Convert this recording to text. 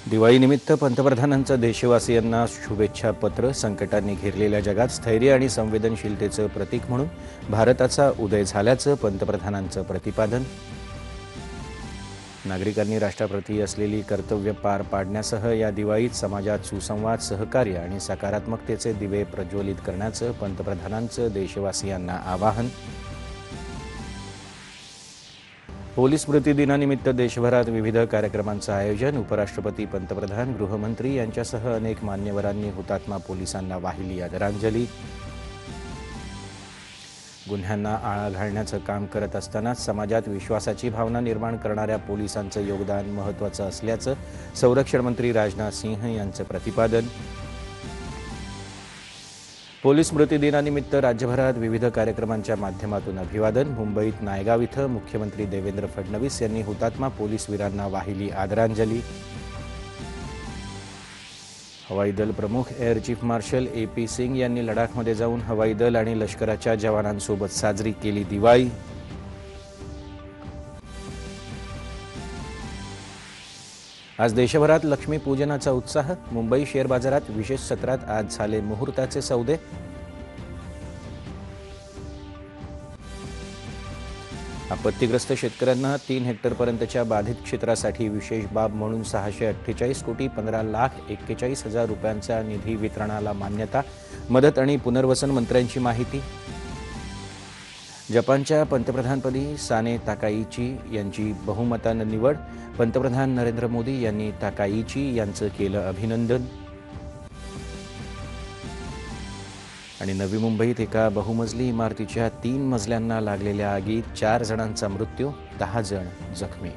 दिवाळीनिमित्त पंतप्रधानांचं देशवासियांना शुभेच्छा पत्र. संकटांनी घेरलेल्या जगात स्थैर्य आणि संवेदनशीलतेचं प्रतीक म्हणून भारताचा उदय झाल्याचं पंतप्रधानांचं प्रतिपादन. नागरिकांनी राष्ट्राप्रती असलेली कर्तव्य पार पाडण्यासह या दिवाळीत समाजात सुसंवाद, सहकार्य आणि सकारात्मकतेचे दिवे प्रज्वलित करण्याचं पंतप्रधानांचं देशवासियांना आवाहन. पोलीस स्मृती दिनानिमित्त देशभरात विविध कार्यक्रमांचं आयोजन. उपराष्ट्रपती, पंतप्रधान, गृहमंत्री यांच्यासह अनेक मान्यवरांनी हुतात्मा पोलिसांना वाहिली आदरांजली. गुन्ह्यांना आळा घालण्याचं काम करत असतानाच समाजात विश्वासाची भावना निर्माण करणाऱ्या पोलिसांचं योगदान महत्त्वाचं असल्याचं संरक्षण मंत्री राजनाथ सिंह यांचं प्रतिपादन. पोलीस स्मृती दिनानिमित्त राज्यभरात विविध कार्यक्रमांच्या माध्यमातून अभिवादन. मुंबईत नायगाव इथं मुख्यमंत्री देवेंद्र फडणवीस यांनी हुतात्मा पोलीस वीरांना वाहिली आदरांजली. हवाई दल प्रमुख air chief marshal AP Singh यांनी लडाखमध्ये जाऊन हवाई दल आणि लष्कराच्या जवानांसोबत साजरी केली दिवाळी. आज देशभरात लक्ष्मीपूजनाचा उत्साह. मुंबई शेअर बाजारात विशेष सत्रात आज झाले मुहूर्ताचे सौदे. आपत्तीग्रस्त शेतकऱ्यांना 3 हेक्टरपर्यंतच्या बाधित क्षेत्रासाठी विशेष बाब म्हणून 648,15,41,41 रुपयांचा निधी वितरणाला मान्यता. मदत आणि पुनर्वसन मंत्र्यांची माहिती. जपानच्या पंतप्रधानपदी साने ताकाईची यांची बहुमतानं निवड. पंतप्रधान नरेंद्र मोदी यांनी ताकाईची यांचं केलं अभिनंदन. आणि नवी मुंबईत एका बहुमजली इमारतीच्या 3 मजल्यांना लागलेल्या आगीत 4 जणांचा मृत्यू, 10 जण जखमी.